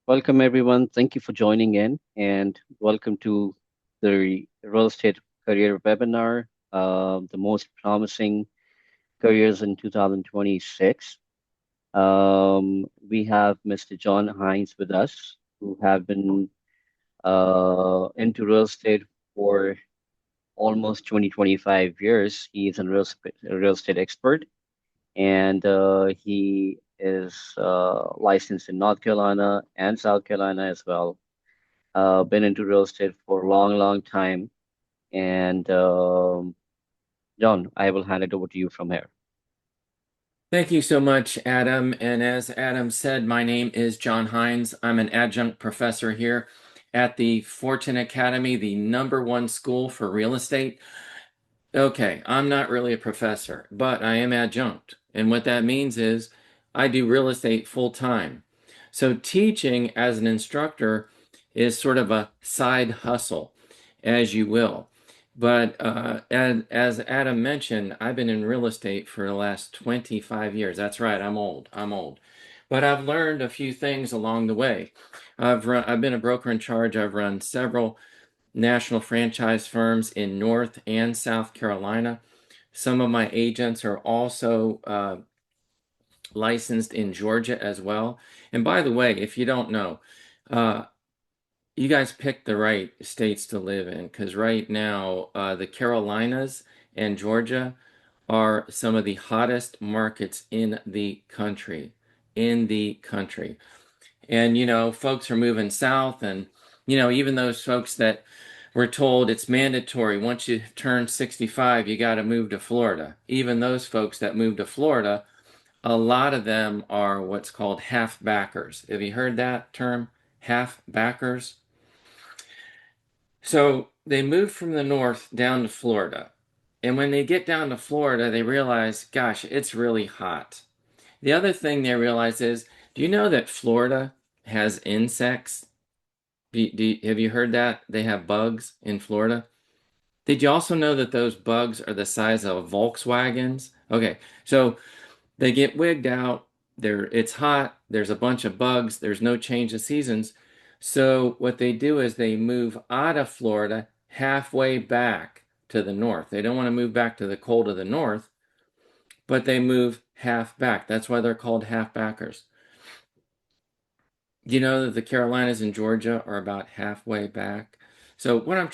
Welcome, everyone. Thank you for joining in, and welcome to the Real Estate Career Webinar, the most promising careers in 2026. We have Mr. John Hines with us, who have been into real estate for almost 25 years. He is a real estate expert, and he is licensed in North Carolina and South Carolina as well. Been into real estate for a long, long time. And John, I will hand it over to you from here. Thank you so much, Adam. And as Adam said, my name is John Hines. I'm an adjunct professor here at the Fortune Academy, the #1 school for real estate. Okay, I'm not really a professor, but I am adjunct. And what that means is I do real estate full time. So teaching as an instructor is sort of a side hustle, as you will. But as Adam mentioned, I've been in real estate for the last 25 years. That's right, I'm old. I'm old. But I've learned a few things along the way. I've been a broker in charge. I've run several national franchise firms in North and South Carolina. Some of my agents are also licensed in Georgia as well. And by the way, if you don't know, uh, you guys picked the right states to live in because right now, the Carolinas and Georgia are some of the hottest markets in the country. In the country. And, folks are moving south, and, even those folks that were told it's mandatory once you turn 65, you got to move to Florida. Even those folks that move to Florida, a lot of them are what's called half backers. Have you heard that term? Half backers? So they move from the north down to Florida. And when they get down to Florida, they realize, gosh, it's really hot. The other thing they realize is, do you know that Florida has insects? Have you heard that? They have bugs in Florida. Did you also know that those bugs are the size of Volkswagens? Okay, so they get wigged out. It's hot. There's a bunch of bugs. There's no change of seasons. So what they do is they move out of Florida halfway back to the north. They don't want to move back to the cold of the north, but they move half back. That's why they're called half backers. Do you know that the Carolinas and Georgia are about halfway back? So what I'm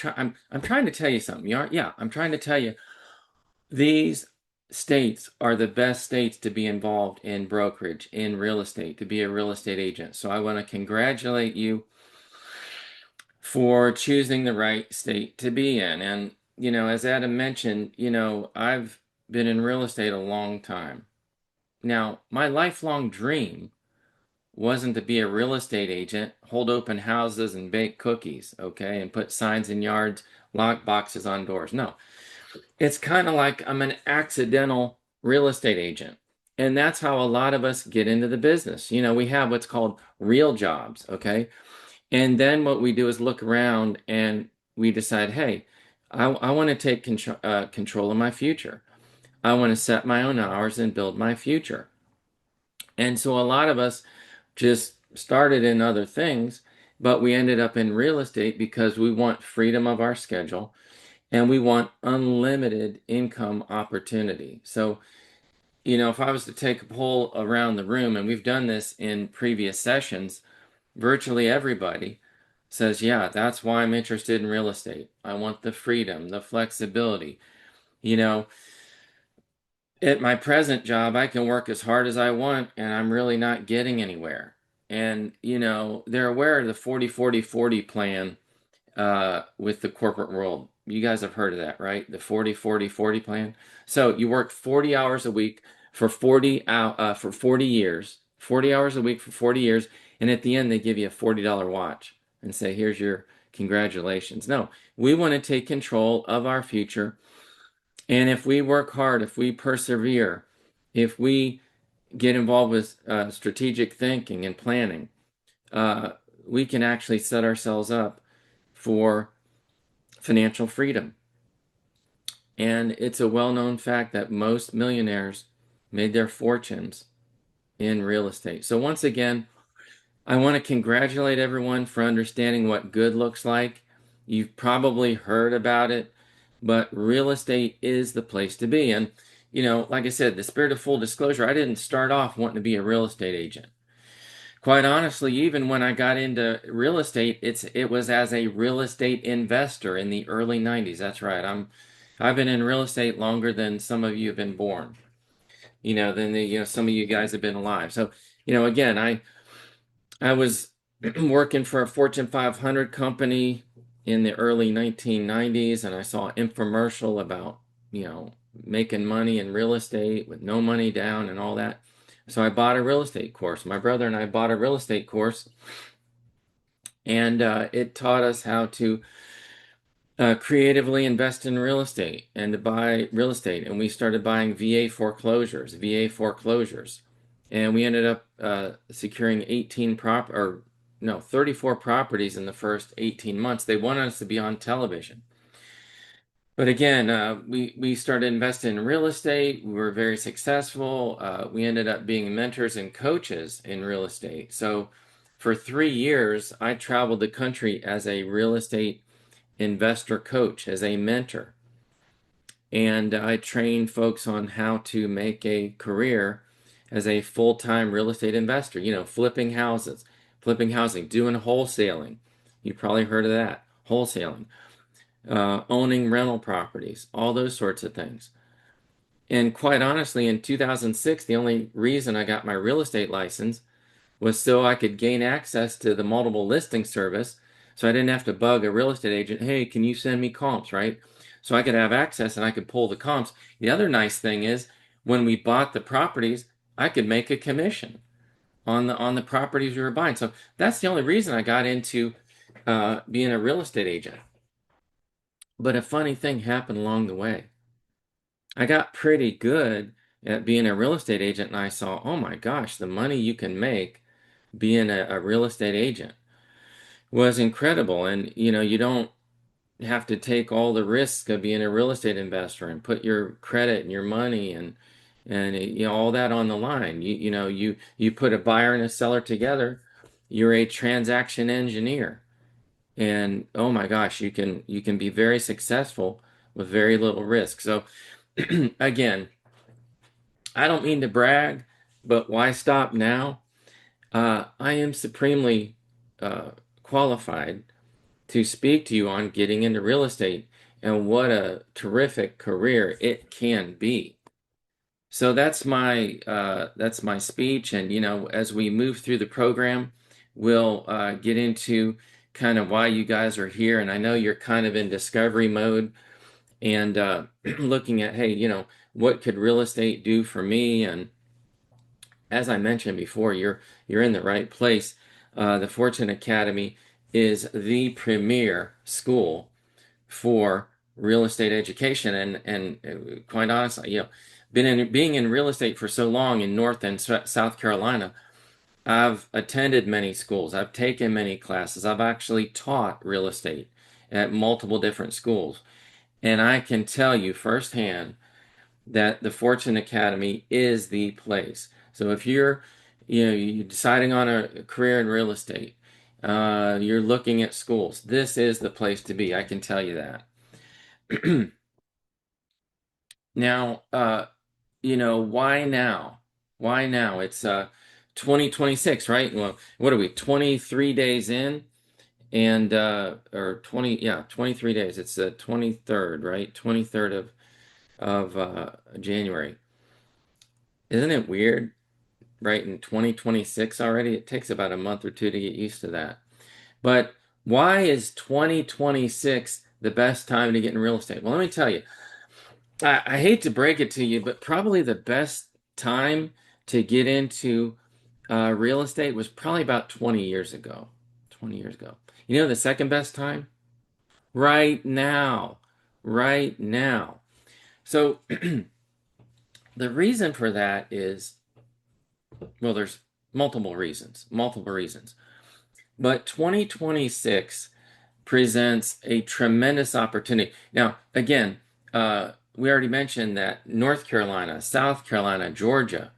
trying to tell you something. Yeah, I'm trying to tell you these states are the best states to be involved in brokerage, in real estate, to be a real estate agent. So I want to congratulate you for choosing the right state to be in. And, as Adam mentioned, I've been in real estate a long time. Now, my lifelong dream wasn't to be a real estate agent, hold open houses and bake cookies, okay, and put signs in yards, lock boxes on doors. No, it's kind of like I'm an accidental real estate agent. And that's how a lot of us get into the business. We have what's called real jobs, okay? And then what we do is look around and we decide, hey, I want to take control of my future. I want to set my own hours and build my future. And so a lot of us just started in other things, but we ended up in real estate because we want freedom of our schedule and we want unlimited income opportunity. So, if I was to take a poll around the room, and we've done this in previous sessions, virtually everybody says, yeah, that's why I'm interested in real estate. I want the freedom, the flexibility. You know, at my present job, I can work as hard as I want and I'm really not getting anywhere. And, they're aware of the 40-40-40 plan with the corporate world. You guys have heard of that, right? The 40-40-40 plan. So you work 40 hours a week for 40 years, 40 hours a week for 40 years. And at the end, they give you a $40 watch and say, here's your congratulations. No, we want to take control of our future. And if we work hard, if we persevere, if we get involved with strategic thinking and planning, uh, we can actually set ourselves up for financial freedom. And it's a well known fact that most millionaires made their fortunes in real estate. So once again, I want to congratulate everyone for understanding what good looks like. You've probably heard about it, but real estate is the place to be. And, like I said, the spirit of full disclosure, I didn't start off wanting to be a real estate agent. Quite honestly, even when I got into real estate, it was as a real estate investor in the early 90s. That's right. I've been in real estate longer than some of you have been born. Than some of you guys have been alive. So, again, I was working for a Fortune 500 company in the early 1990s, and I saw an infomercial about, making money in real estate with no money down and all that. So I bought a real estate course. My brother and I bought a real estate course, and it taught us how to creatively invest in real estate and to buy real estate. And we started buying VA foreclosures. And we ended up securing 34 properties in the first 18 months. They wanted us to be on television. But again, we started investing in real estate. We were very successful. We ended up being mentors and coaches in real estate. So for 3 years, I traveled the country as a real estate investor coach, as a mentor. And I train folks on how to make a career as a full-time real estate investor, flipping houses, flipping housing, doing wholesaling. You probably heard of that, wholesaling, owning rental properties, all those sorts of things. And quite honestly, in 2006, the only reason I got my real estate license was so I could gain access to the multiple listing service. So I didn't have to bug a real estate agent, hey, can you send me comps, right? So I could have access and I could pull the comps. The other nice thing is when we bought the properties, I could make a commission on the properties we were buying. So that's the only reason I got into being a real estate agent. But a funny thing happened along the way. I got pretty good at being a real estate agent, and I saw, oh my gosh, the money you can make being a real estate agent was incredible. And you don't have to take all the risk of being a real estate investor and put your credit and your money and all that on the line. You put a buyer and a seller together, you're a transaction engineer. And oh my gosh, you can be very successful with very little risk. So again, I don't mean to brag, but why stop now? I am supremely uh, qualified to speak to you on getting into real estate and what a terrific career it can be. So that's my speech, and as we move through the program, we'll get into kind of why you guys are here. And I know you're kind of in discovery mode and looking at, hey, what could real estate do for me? And as I mentioned before, you're in the right place. The Fortune Academy is the premier school for real estate education, and quite honestly, being in real estate for so long in North and South Carolina, I've attended many schools, I've taken many classes, I've actually taught real estate at multiple different schools, and I can tell you firsthand that the Fortune Academy is the place. So if you're deciding on a career in real estate, you're looking at schools, this is the place to be. I can tell you that. Now, why now? Why now? It's 2026, right? Well, what are we, 23 days in? And or 20, yeah, 23 days. It's the 23rd, right? 23rd of January. Isn't it weird? Right, in 2026 already? It takes about a month or two to get used to that. But why is 2026 the best time to get in real estate? Well, let me tell you, I hate to break it to you, but probably the best time to get into real estate was probably about 20 years ago. 20 years ago. You know the second best time? Right now. Right now. So the reason for that is, well, there's multiple reasons, multiple reasons. But 2026 presents a tremendous opportunity. Now, again, we already mentioned that North Carolina, South Carolina, Georgia,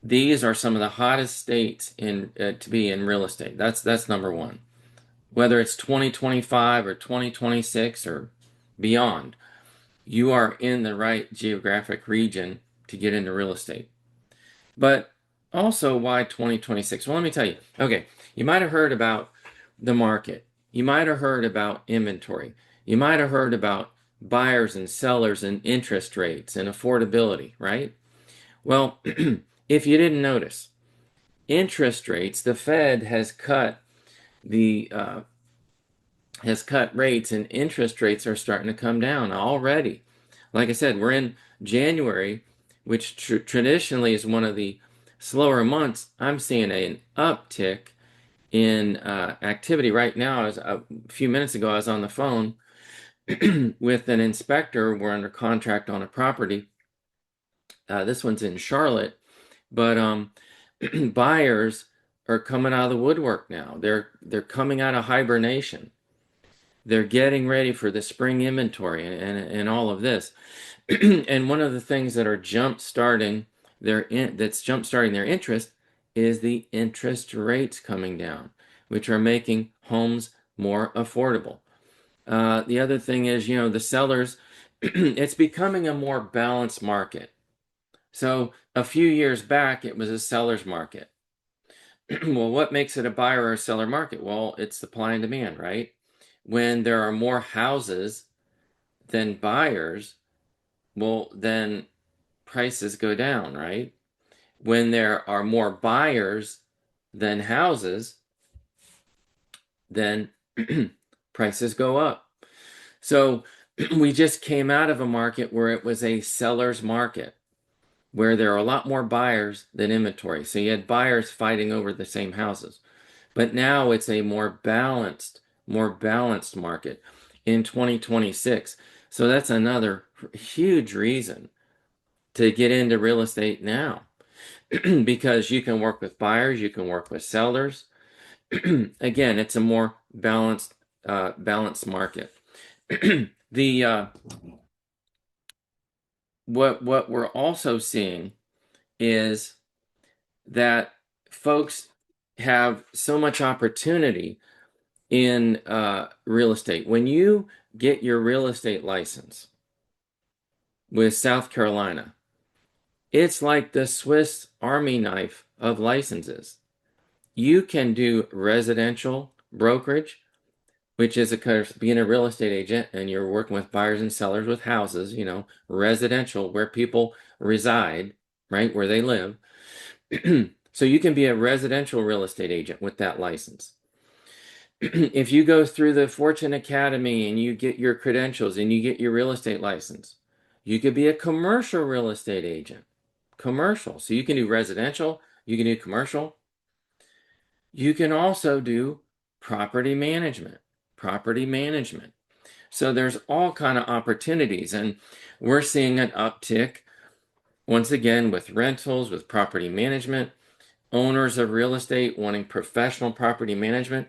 These are some of the hottest states in to be in real estate. That's number one. Whether it's 2025 or 2026 or beyond, you are in the right geographic region to get into real estate. But also, why 2026? Well, let me tell you. Okay, you might have heard about the market. You might have heard about inventory. You might have heard about buyers and sellers and interest rates and affordability, right? Well, if you didn't notice, interest rates, the Fed the has cut rates, and interest rates are starting to come down already. Like I said, we're in January, which traditionally is one of the slower months. I'm seeing an uptick in activity right now. As a few minutes ago, I was on the phone with an inspector. We're under contract on a property. This one's in Charlotte, but buyers are coming out of the woodwork now. They're coming out of hibernation. They're getting ready for the spring inventory and all of this. And one of the things that are that's jump starting their interest is the interest rates coming down, which are making homes more affordable. The other thing is, the sellers, it's becoming a more balanced market. So a few years back, it was a seller's market. Well, what makes it a buyer or a seller market? Well, it's supply and demand, right? When there are more houses than buyers, well, then prices go down, right? When there are more buyers than houses, then prices go up. So we just came out of a market where it was a seller's market, where there are a lot more buyers than inventory. So you had buyers fighting over the same houses. But now it's a more balanced market in 2026. So that's another huge reason to get into real estate now because you can work with buyers, you can work with sellers. Again, it's a more balanced market. the what we're also seeing is that folks have so much opportunity in real estate. When you get your real estate license with South Carolina, it's like the Swiss Army knife of licenses. You can do residential brokerage, which is being a real estate agent and you're working with buyers and sellers with houses, residential where people reside, right, where they live. So you can be a residential real estate agent with that license. If you go through the Fortune Academy and you get your credentials and you get your real estate license, you could be a commercial real estate agent. Commercial. So you can do residential, you can do commercial. You can also do property management. Property management. So there's all kind of opportunities, and we're seeing an uptick once again with rentals, with property management, owners of real estate wanting professional property management,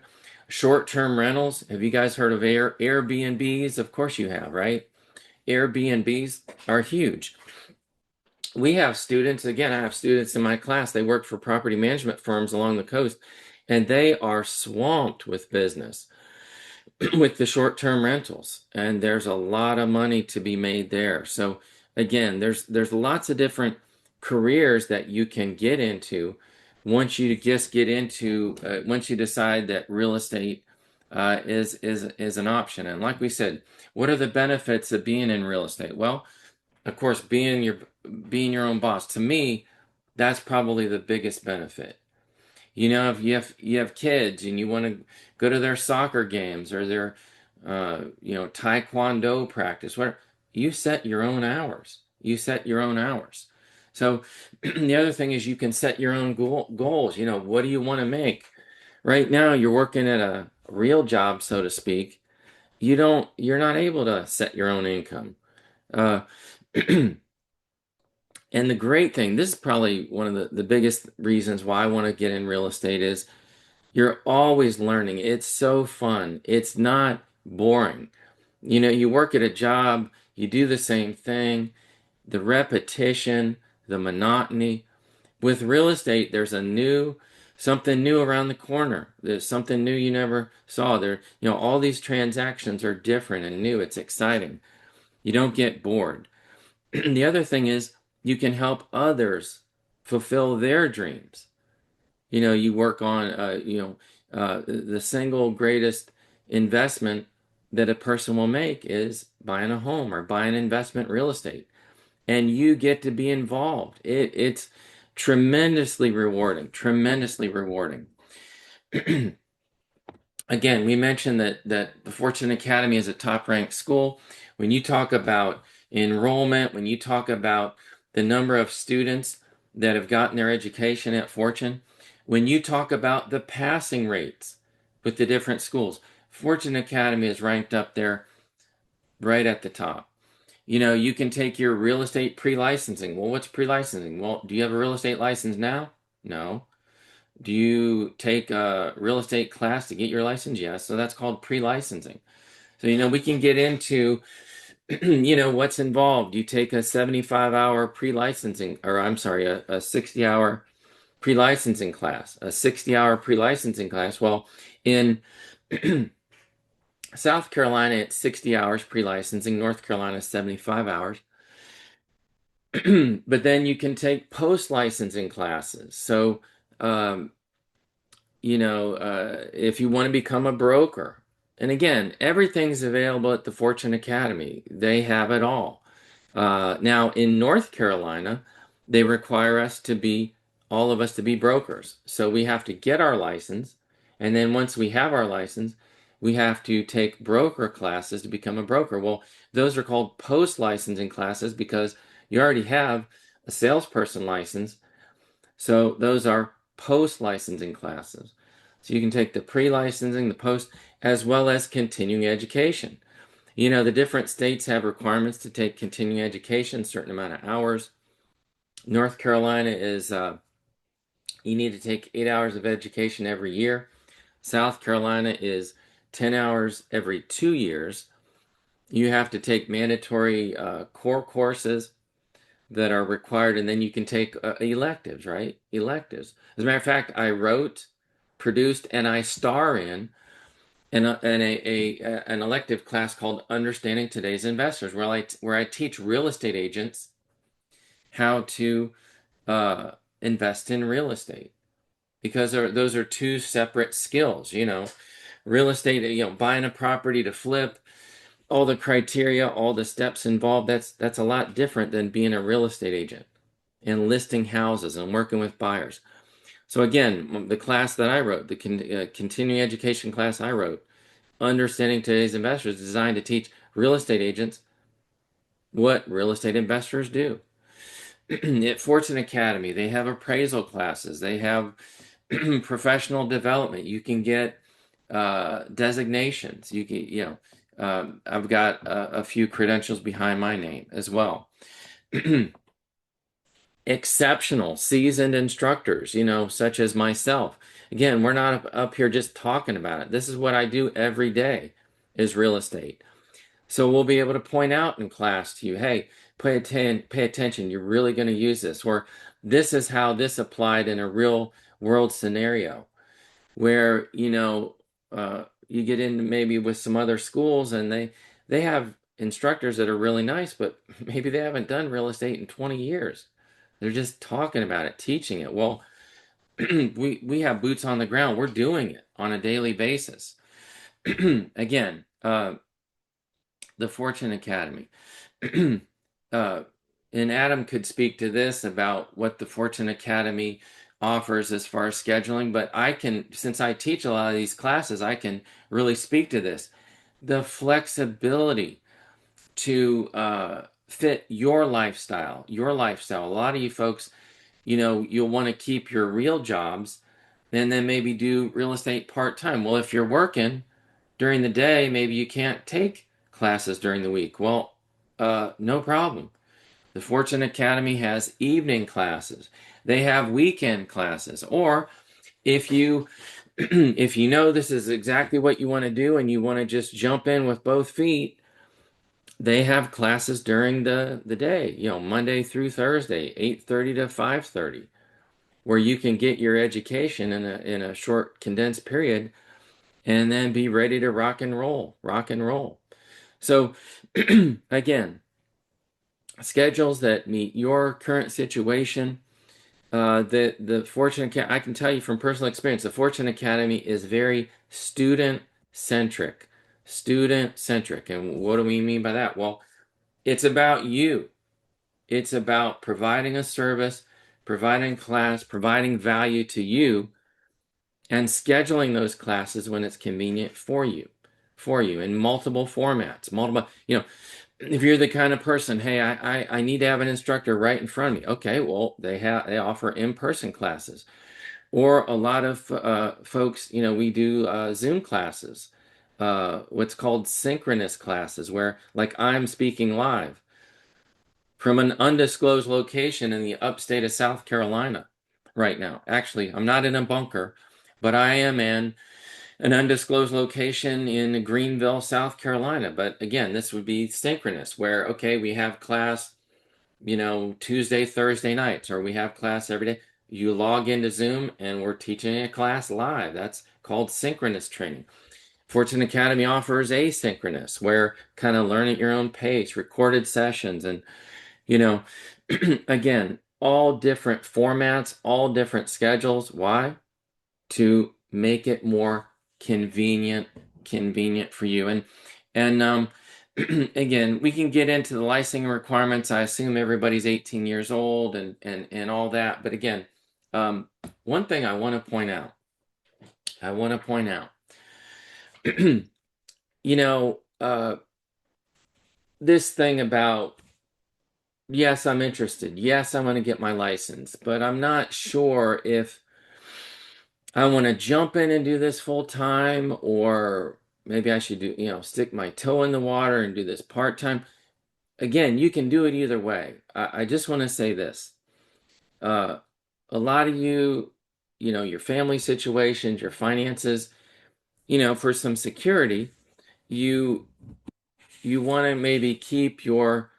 short-term rentals. Have you guys heard of Airbnbs? Of course you have, right? Airbnbs are huge. We have students, again, I have students in my class, they work for property management firms along the coast, and they are swamped with business with the short-term rentals, and there's a lot of money to be made there. So again, there's lots of different careers that you can get into once you just get into once you decide that real estate is an option. And like we said, what are the benefits of being in real estate? Well, of course, being your own boss. To me, that's probably the biggest benefit. If you have kids and you want to go to their soccer games or their taekwondo practice, where you set your own hours. You set your own hours. So the other thing is you can set your own goals. What do you want to make? Right now, you're working at a real job, so to speak. You're not able to set your own income. Uh, and the great thing, this is probably one of the biggest reasons why I want to get in real estate is you're always learning. It's so fun. It's not boring. You work at a job, you do the same thing, the repetition, the monotony. With real estate, there's something new around the corner. There's something new you never saw. All these transactions are different and new. It's exciting. You don't get bored. The other thing is you can help others fulfill their dreams. You work on, the single greatest investment that a person will make is buying a home or buying investment real estate. And you get to be involved. It's tremendously rewarding, tremendously rewarding. Again, we mentioned that the Fortune Academy is a top ranked school. When you talk about enrollment, when you talk about the number of students that have gotten their education at Fortune, when you talk about the passing rates with the different schools, Fortune Academy is ranked up there right at the top. You can take your real estate pre-licensing. Well, what's pre-licensing? Well, do you have a real estate license now? No. Do you take a real estate class to get your license? Yes. So that's called pre-licensing. So, we can get into, what's involved. You take a 75-hour pre-licensing, or I'm sorry, a 60-hour pre-licensing class, a 60-hour pre-licensing class. Well, in South Carolina, it's 60 hours pre-licensing. North Carolina, 75 hours. But then you can take post-licensing classes. So, um, if you want to become a broker, and again, everything's available at the Fortune Academy. They have it all. Now, in North Carolina, they require all of us to be brokers. So we have to get our license. And then once we have our license, we have to take broker classes to become a broker. Well, those are called post-licensing classes because you already have a salesperson license. So those are post-licensing classes. So you can take the pre-licensing, the post, as well as continuing education. The different states have requirements to take continuing education, a certain amount of hours. North Carolina is you need to take 8 hours of education every year. South Carolina is 10 hours every 2 years. You have to take mandatory core courses that are required, and then you can take electives, right? Electives. As a matter of fact, I wrote, produced, and I star in an elective class called Understanding Today's Investors, where I teach real estate agents how to uh, invest in real estate because those are two separate skills. Real estate, buying a property to flip, all the criteria, all the steps involved. That's a lot different than being a real estate agent and listing houses and working with buyers. So again, the class that I wrote, the continuing education class I wrote, Understanding Today's Investors, is designed to teach real estate agents what real estate investors do. At Fortune Academy, they have appraisal classes. They have professional development. You can get designations. I've got a few credentials behind my name as well. Exceptional, seasoned instructors, such as myself. Again, we're not up here just talking about it. This is what I do every day is real estate. So we'll be able to point out in class to you, hey, pay attention. You're really going to use this. Or this is how this applied in a real world scenario where, you get into maybe with some other schools and they have instructors that are really nice, but maybe they haven't done real estate in 20 years. They're just talking about it, teaching it. Well, we have boots on the ground. We're doing it on a daily basis. Again, the Fortune Academy. uh, and Adam could speak to this about what the Fortune Academy offers as far as scheduling, but since I teach a lot of these classes, I can really speak to this. The flexibility to fit your lifestyle, your lifestyle. A lot of you folks, you'll want to keep your real jobs and then maybe do real estate part-time. Well, if you're working during the day, maybe you can't take classes during the week. Well, no problem. The Fortune Academy has evening classes. They have weekend classes. Or if you if you know this is exactly what you want to do and you want to just jump in with both feet, they have classes during the day, Monday through Thursday, 8:30 to 5:30. where you can get your education in a short condensed period and then be ready to rock and roll. So again, schedules that meet your current situation. The Fortune Academy, I can tell you from personal experience, the Fortune Academy is very student centric. Student centric. And what do we mean by that? Well, it's about you. It's about providing a service, providing class, providing value to you, and scheduling those classes when it's convenient for you in multiple formats, multiple, if you're the kind of person, hey, I need to have an instructor right in front of me. Okay, well, they offer in-person classes, or a lot of folks, we do Zoom classes, what's called synchronous classes, where like I'm speaking live from an undisclosed location in the upstate of South Carolina right now. Actually, I'm not in a bunker, but I am in an undisclosed location in Greenville, South Carolina. But again, this would be synchronous, where, okay, we have class, Tuesday, Thursday nights, or we have class every day. You log into Zoom and we're teaching a class live. That's called synchronous training. Fortune Academy offers asynchronous, where kind of learn at your own pace, recorded sessions, and, you know, again, all different formats, all different schedules. Why? To make it more convenient for you. And again, we can get into the licensing requirements. I assume everybody's 18 years old and all that. But again, one thing I want to point out, I want to point out, you know, uh, this thing about, yes, I'm interested. Yes, I want to get my license, but I'm not sure if I want to jump in and do this full time, or maybe I should do, stick my toe in the water and do this part time. Again, you can do it either way. I just want to say this. Uh, a lot of you, your family situations, your finances, for some security, you you want to maybe keep your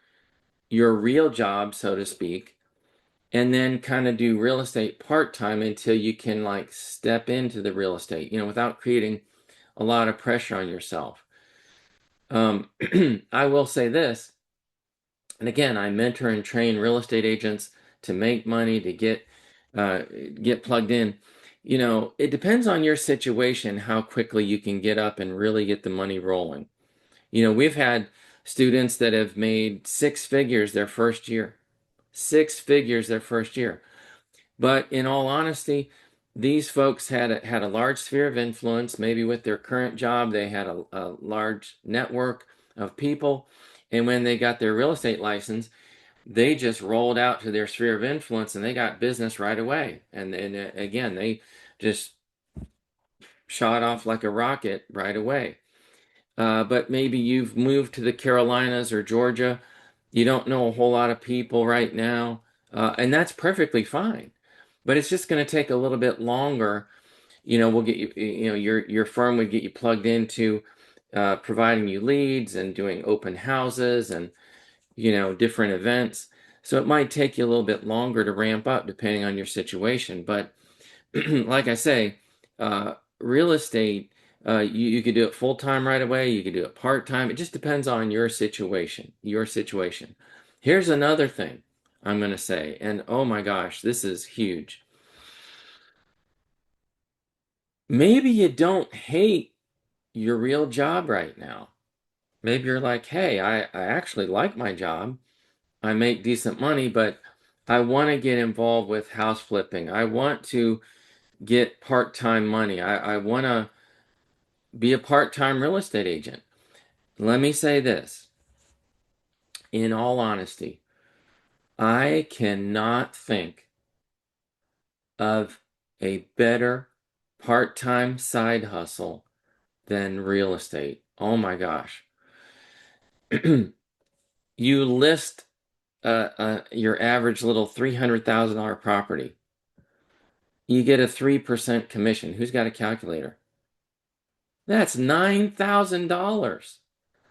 real job, so to speak, and then kind of do real estate part time until you can like step into the real estate, without creating a lot of pressure on yourself. I will say this, and again, I mentor and train real estate agents to make money, to uh, get plugged in. It depends on your situation how quickly you can get up and really get the money rolling. We've had students that have made six figures their first year, six figures their first year. But in all honesty, these folks had a large sphere of influence. Maybe with their current job, they had a large network of people. And when they got their real estate license, they just rolled out to their sphere of influence and they got business right away. And again, they just shot off like a rocket right away. But maybe you've moved to the Carolinas or Georgia. You don't know a whole lot of people right now, and that's perfectly fine. But it's just going to take a little bit longer. We'll get you, your firm would get you plugged into providing you leads and doing open houses and, different events. So it might take you a little bit longer to ramp up depending on your situation. But like I say, real estate, you could do it full time right away. You could do it part time. It just depends on your situation. Your situation. Here's another thing I'm going to say, and oh my gosh, this is huge. Maybe you don't hate your real job right now. Maybe you're like, hey, I actually like my job. I make decent money, but I want to get involved with house flipping. I want to get part time money. I want to be a part-time real estate agent. Let me say this, in all honesty, I cannot think of a better part-time side hustle than real estate. Oh my gosh. You list your average little $300,000 property. You get a 3% commission. Who's got a calculator? That's $9,000.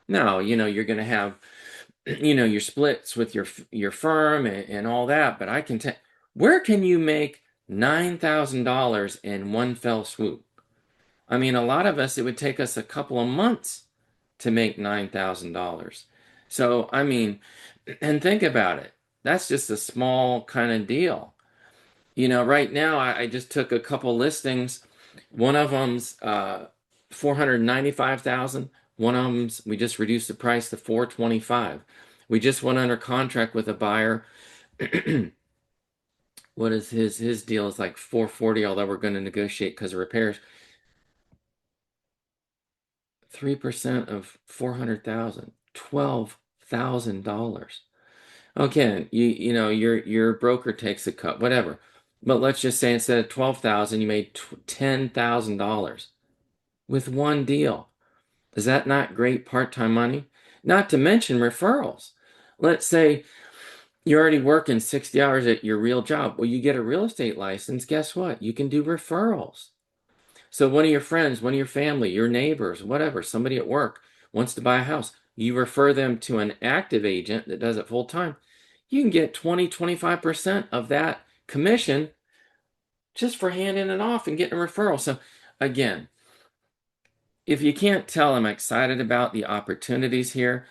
Now, you're going to have your splits with your firm and all that, but I can tell, where can you make $9,000 in one fell swoop. I mean, a lot of us, it would take us a couple of months to make $9,000. So, I mean, and think about it. That's just a small kind of deal. Right now I just took a couple listings. One of them's 495,000. One of them's we just reduced the price to 425. We just went under contract with a buyer. What is his deal is like 440, although we're going to negotiate because of repairs. 3% of 400,000, $12,000. Okay, your broker takes a cut, whatever. But let's just say instead of 12,000, you made $10,000 with one deal. Is that not great part-time money? Not to mention referrals. Let's say you're already working 60 hours at your real job. Well, you get a real estate license. Guess what? You can do referrals. So one of your friends, one of your family, your neighbors, whatever, somebody at work wants to buy a house. You refer them to an active agent that does it full time. You can get 20, 25% of that commission just for handing it off and getting a referral. So again, if you can't tell, I'm excited about the opportunities here,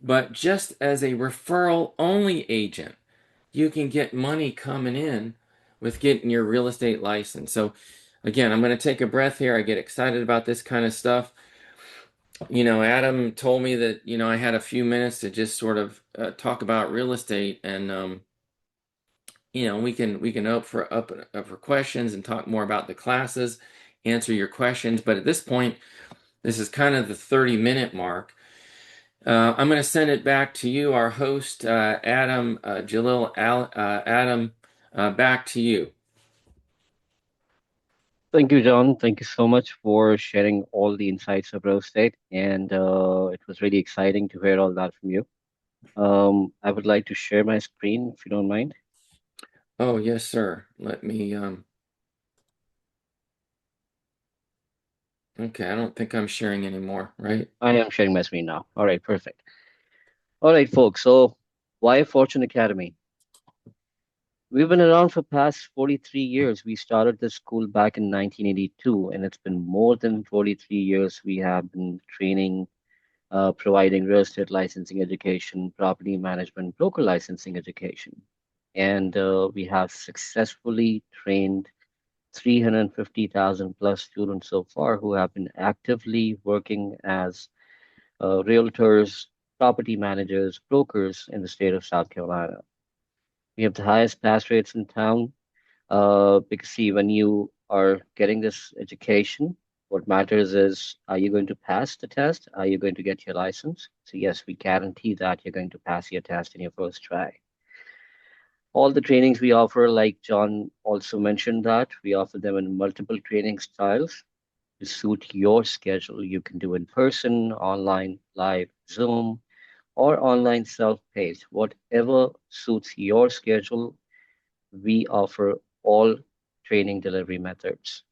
but just as a referral only agent, you can get money coming in with getting your real estate license. So again, I'm going to take a breath here. I get excited about this kind of stuff. Adam told me that, I had a few minutes to just sort of talk about real estate, and we can up for questions and talk more about the classes, answer your questions. But at this point, this is kind of the 30-minute mark. I'm going to send it back to you, our host, Adam Adam, back to you. Thank you, John. Thank you so much for sharing all the insights of real estate, and it was really exciting to hear all that from you. I would like to share my screen if you don't mind. Oh, yes, sir. Let me, okay, I don't think I'm sharing anymore, right? I am sharing my screen now. All right, perfect. All right, folks. So, why Fortune Academy? We've been around for past 43 years. We started this school back in 1982, and it's been more than 43 years we have been training, providing real estate licensing education, property management, broker licensing education. And we have successfully trained 350,000 plus students so far who have been actively working as realtors, property managers, brokers in the state of South Carolina. We have the highest pass rates in town because, see, when you are getting this education, what matters is, are you going to pass the test? Are you going to get your license? So, yes, we guarantee that you're going to pass your test in your first try. All the trainings we offer, like John also mentioned, that we offer them in multiple training styles to suit your schedule. You can do in person, online, live, Zoom, or online self-paced. Whatever suits your schedule, we offer all training delivery methods.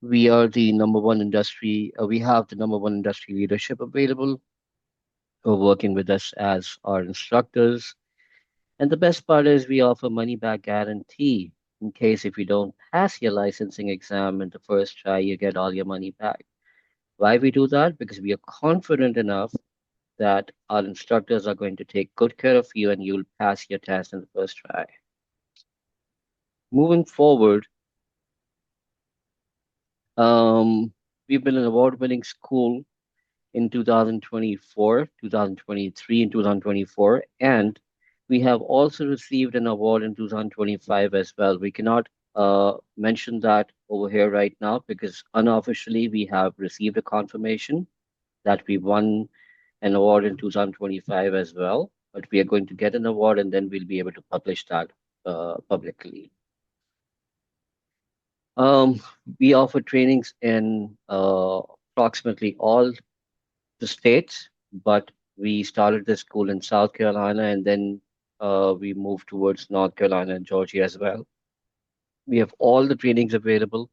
We are the number one industry, we have the number one industry leadership available who are working with us as our instructors. And the best part is we offer money back guarantee. In case if you don't pass your licensing exam in the first try, you get all your money back. Why we do that? Because we are confident enough that our instructors are going to take good care of you and you'll pass your test in the first try. Moving forward, we've been an award-winning school in 2024, 2023, and 2024, and we have also received an award in 2025 as well. We cannot mention that over here right now because unofficially we have received a confirmation that we won an award in 2025 as well. But we are going to get an award and then we'll be able to publish that publicly. Um, we offer trainings in approximately all the states, but we started this school in South Carolina and then we moved towards North Carolina and Georgia as well. We have all the trainings available.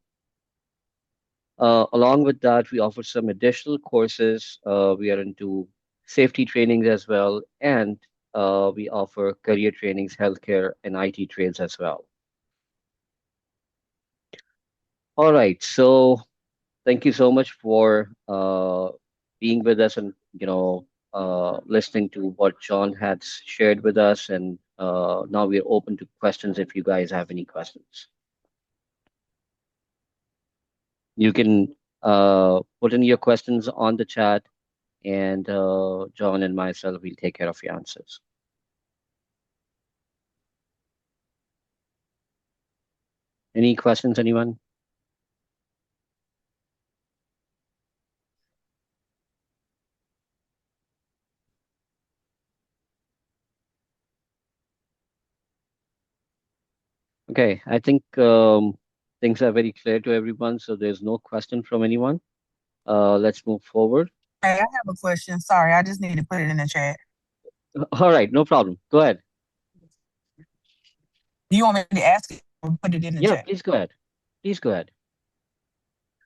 Along with that, we offer some additional courses. We are into safety trainings as well, and we offer career trainings, healthcare, and IT trades as well. All right. So thank you so much for being with us and listening to what John had shared with us. And now we're open to questions if you guys have any questions. You can put in your questions on the chat, and John and myself will take care of your answers. Any questions, anyone? Okay, I think things are very clear to everyone, so there's no question from anyone. Let's move forward. Hey, I have a question. Sorry, I just need to put it in the chat. All right, no problem. Go ahead. Do you want me to ask it or put it in the Yeah, chat? please go ahead. Please go ahead.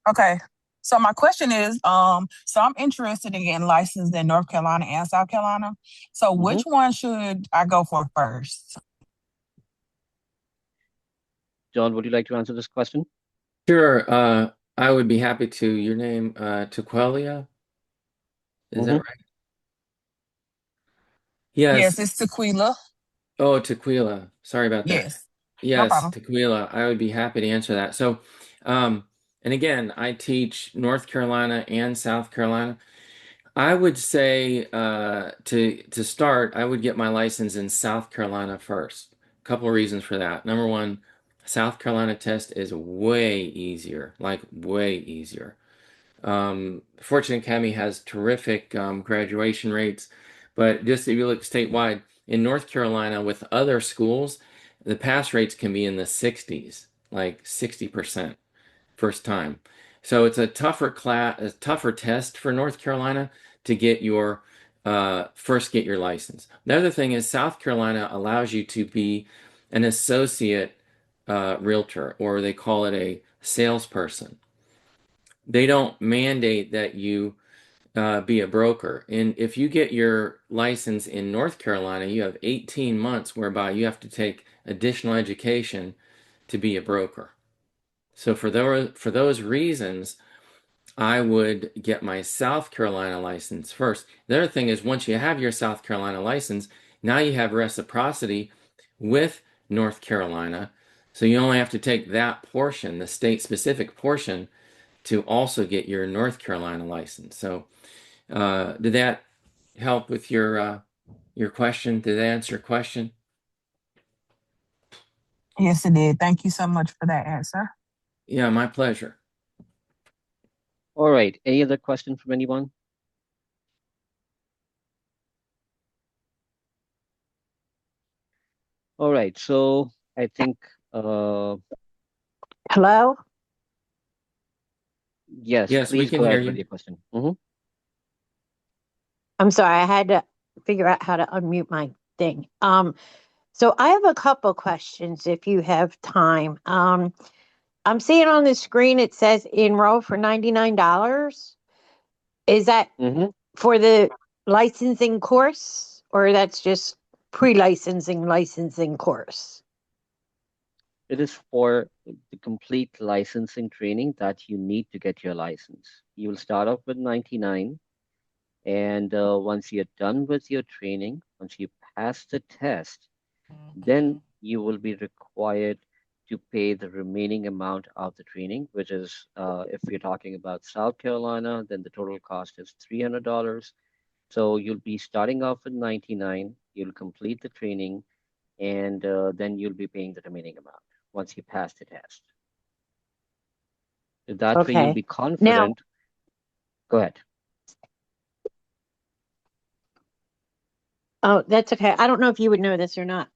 Okay. So my question is, so I'm interested in getting licensed in North Carolina and South Carolina. So which Hmm. one should I go for first? John, would you like to answer this question? Sure, I would be happy to. Your name, Tequelia, is that Hmm. right? Yes, Yes. it's Tequila. Oh, Tequila. Sorry about that. Yes, no Yes, problem. Tequila. I would be happy to answer that. So, um, and again, I teach North Carolina and South Carolina. I would say to start, I would get my license in South Carolina first. A couple of reasons for that. Number one, South Carolina test is way easier, like way easier. Fortune Academy has terrific graduation rates, but just if you look statewide, in North Carolina with other schools, the pass rates can be in the 60s, like 60% first time. So it's a tougher class, a tougher test for North Carolina to get your first get your license. The other thing is South Carolina allows you to be an associate realtor, or they call it a salesperson. They don't mandate that you be a broker. And if you get your license in North Carolina, you have 18 months whereby you have to take additional education to be a broker. So for those reasons, I would get my South Carolina license first. The other thing is once you have your South Carolina license, now you have reciprocity with North Carolina. So you only have to take that portion, the state specific portion, to also get your North Carolina license. So did that help with your question? Did that answer your question? Yes, it did. Thank you so much for that answer. Yeah, my pleasure. All right. Any other question from anyone? All right. So I think, uh, Hello? yes, Yes, we please can go hear ahead with you. your question. Hmm. I'm sorry, I had to figure out how to unmute my thing. So I have a couple questions if you have time. I'm seeing on the screen it says enroll for $99. Is that Hmm. for the licensing course or that's just pre-licensing course? It is for the complete licensing training that you need to get your license. You will start off with 99, and once you're done with your training, once you pass the test, then you will be required to pay the remaining amount of the training, which is, if you're talking about South Carolina, then the total cost is $300. So you'll be starting off with 99, you'll complete the training, and then you'll be paying the remaining amount once you pass the test. That way you'll Okay. be Now, confident. Go ahead. oh, that's okay. I don't know if you would know this or not.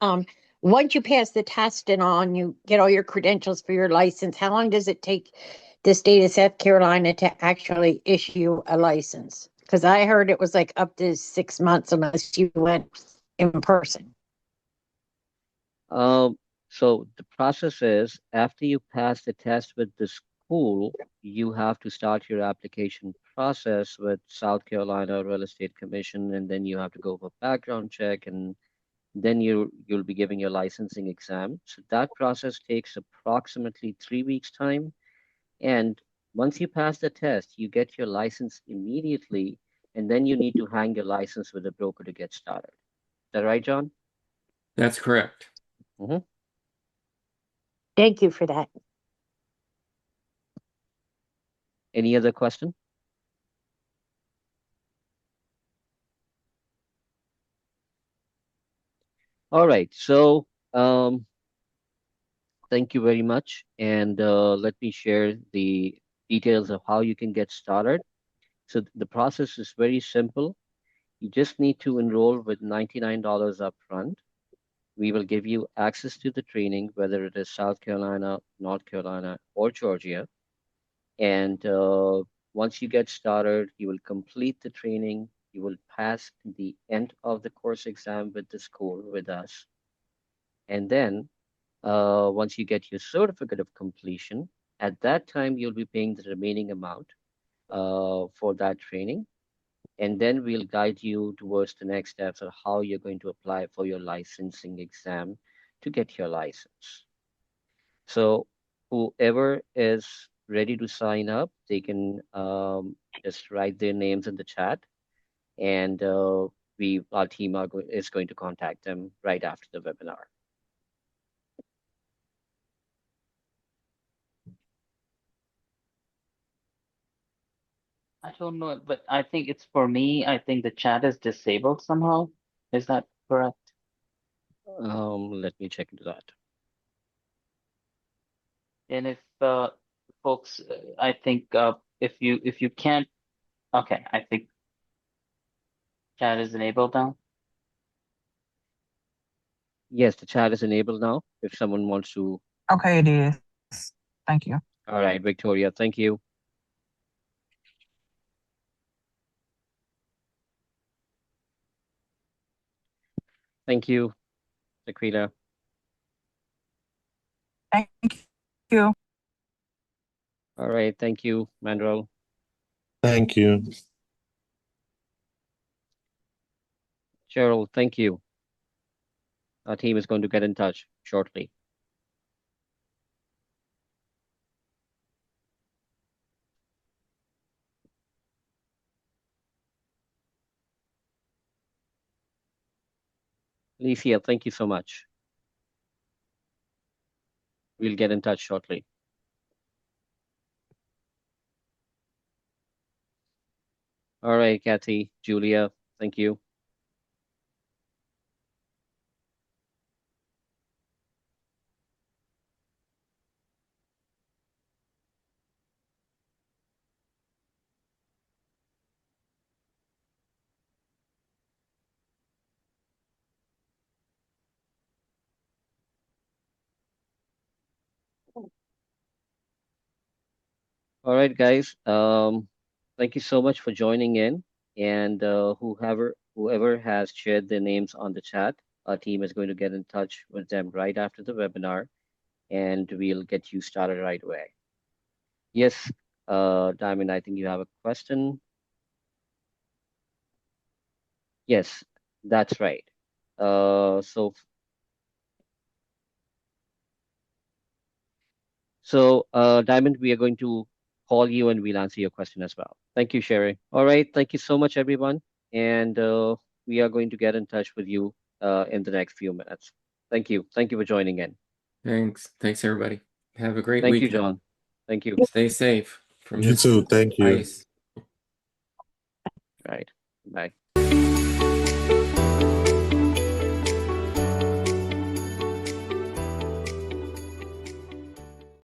Once you pass the test and on, you get all your credentials for your license. How long does it take the state of South Carolina to actually issue a license? Because I heard it was like up to 6 months unless you went in person. Um, so the process is after you pass the test with the school, you have to start your application process with South Carolina Real Estate Commission, and then you have to go for background check, and then you'll be giving your licensing exam. So that process takes approximately 3 weeks time. And once you pass the test, you get your license immediately, and then you need to hang your license with the broker to get started. Is that right, John? That's correct. Mm-hmm. Thank you for that. Any other question? All right. So, thank you very much. And let me share the details of how you can get started. So, the process is very simple. You just need to enroll with $99 upfront. We will give you access to the training, whether it is South Carolina, North Carolina, or Georgia. And once you get started, you will complete the training. You will pass the end of the course exam with the school with us. And then once you get your certificate of completion, at that time, you'll be paying the remaining amount for that training. And then we'll guide you towards the next steps of how you're going to apply for your licensing exam to get your license. So whoever is ready to sign up, they can just write their names in the chat, and our team is going to contact them right after the webinar. I don't know, but I think it's for me. I think the chat is disabled somehow. Is that correct? Let me check into that. And if folks, I think if you can't, okay, I think chat is enabled now. Yes, the chat is enabled now. If someone wants to. Okay, it is. Thank you. All right, Victoria, thank you. Thank you, Laquita. Thank you. All right, thank you, Mandrel. Thank you. Cheryl, thank you. Our team is going to get in touch shortly. Alicia, thank you so much. We'll get in touch shortly. All right, Kathy, Julia, thank you. All right, guys. Thank you so much for joining in. And whoever has shared their names on the chat, our team is going to get in touch with them right after the webinar, and we'll get you started right away. Yes, Diamond, I think you have a question. Yes, that's right. Diamond, we are going to call you and we'll answer your question as well. Thank you, Sherry. All right. Thank you so much, everyone. And we are going to get in touch with you in the next few minutes. Thank you. Thank you for joining in. Thanks. Thanks, everybody. Have a great Thank you, weekend. John. Thank you. Stay safe from You this too. Thank you. ice. Right. Bye.